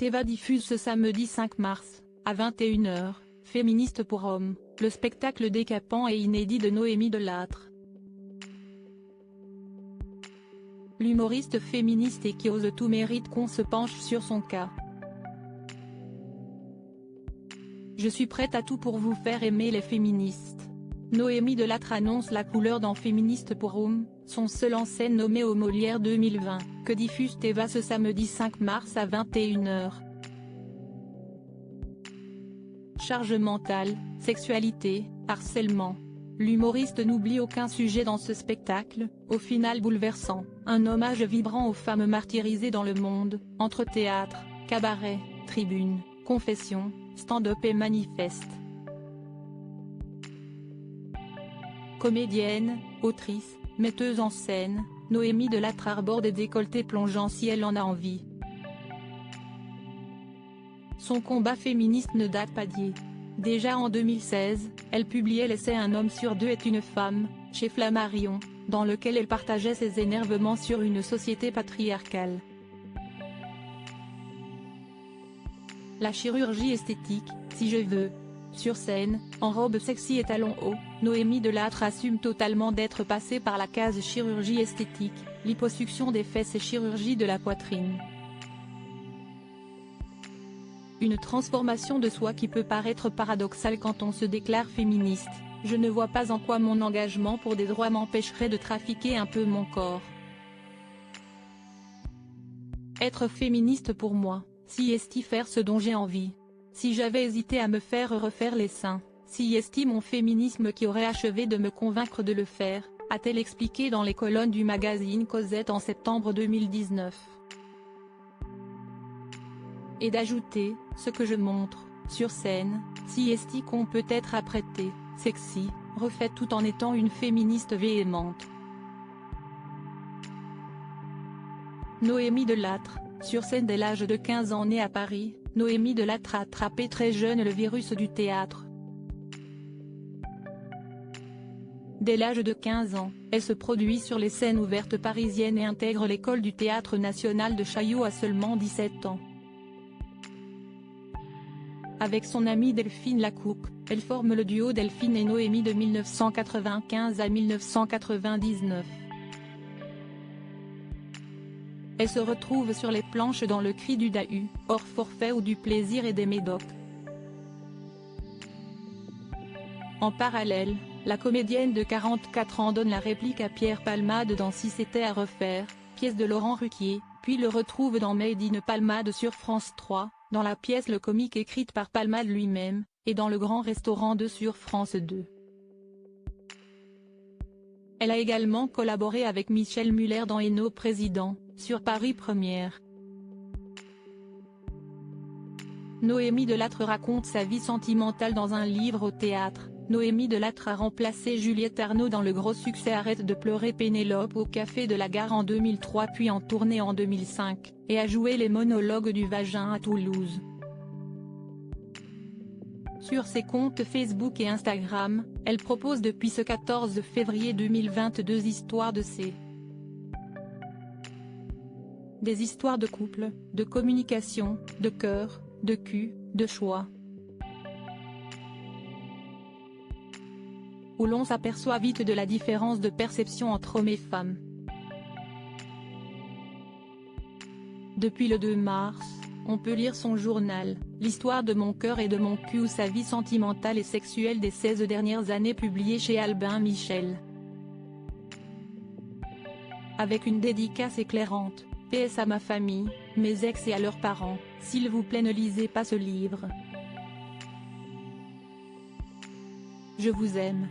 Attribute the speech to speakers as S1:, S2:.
S1: Téva diffuse ce samedi 5 mars, à 21h, Féministe pour hommes, le spectacle décapant et inédit de Noémie Delattre. L'humoriste féministe et qui ose tout mérite qu'on se penche sur son cas. Je suis prête à tout pour vous faire aimer les féministes. Noémie Delattre annonce la couleur dans Féministe pour hommes, son seul en scène nommé aux Molières 2020, que diffuse Téva ce samedi 5 mars à 21h. Charge mentale, sexualité, harcèlement. L'humoriste n'oublie aucun sujet dans ce spectacle, au final bouleversant, un hommage vibrant aux femmes martyrisées dans le monde, entre théâtre, cabaret, tribune, confession, stand-up et manifeste. Comédienne, autrice, metteuse en scène, Noémie Delattre arbore des décolletés plongeants si elle en a envie. Son combat féministe ne date pas d'hier. Déjà en 2016, elle publiait l'essai Un homme sur deux est une femme, chez Flammarion, dans lequel elle partageait ses énervements sur une société patriarcale. La chirurgie esthétique, si je veux. Sur scène, en robe sexy et talons hauts, Noémie Delattre assume totalement d'être passée par la case chirurgie esthétique, liposuction des fesses et chirurgie de la poitrine. Une transformation de soi qui peut paraître paradoxale quand on se déclare féministe. Je ne vois pas en quoi mon engagement pour des droits m'empêcherait de trafiquer un peu mon corps. Être féministe pour moi, si est faire ce dont j'ai envie. Si j'avais hésité à me faire refaire les seins, si est mon féminisme qui aurait achevé de me convaincre de le faire, a-t-elle expliqué dans les colonnes du magazine Cosette en septembre 2019. Et d'ajouter, ce que je montre, sur scène, si est qu'on peut être apprêtée, sexy, refaite tout en étant une féministe véhémente. Noémie Delattre, sur scène dès l'âge de 15 ans née à Paris, Noémie Delattre a attrapé très jeune le virus du théâtre. Dès l'âge de 15 ans, elle se produit sur les scènes ouvertes parisiennes et intègre l'école du Théâtre National de Chaillot à seulement 17 ans. Avec son amie Delphine Lacoupe, elle forme le duo Delphine et Noémie de 1995 à 1999. Elle se retrouve sur les planches dans Le Cri du Dahu, Hors forfait ou du Plaisir et des Médocs. En parallèle, la comédienne de 44 ans donne la réplique à Pierre Palmade dans Si c'était à refaire, pièce de Laurent Ruquier, puis le retrouve dans Made in Palmade sur France 3, dans la pièce Le Comique écrite par Palmade lui-même, et dans Le Grand Restaurant 2 sur France 2. Elle a également collaboré avec Michel Muller dans Hainaut Président, sur Paris Première. Noémie Delattre raconte sa vie sentimentale dans un livre au théâtre. Noémie Delattre a remplacé Juliette Arnaud dans le gros succès Arrête de pleurer Pénélope au Café de la Gare en 2003 puis en tournée en 2005, et a joué les monologues du vagin à Toulouse. Sur ses comptes Facebook et Instagram, elle propose depuis ce 14 février 2022 histoires de ses. Des histoires de couple, de communication, de cœur, de cul, de choix. Où l'on s'aperçoit vite de la différence de perception entre hommes et femmes. Depuis le 2 mars, on peut lire son journal, L'histoire de mon cœur et de mon cul ou sa vie sentimentale et sexuelle des 16 dernières années publié chez Albin Michel. Avec une dédicace éclairante, PS à ma famille, mes ex et à leurs parents, s'il vous plaît ne lisez pas ce livre. Je vous aime.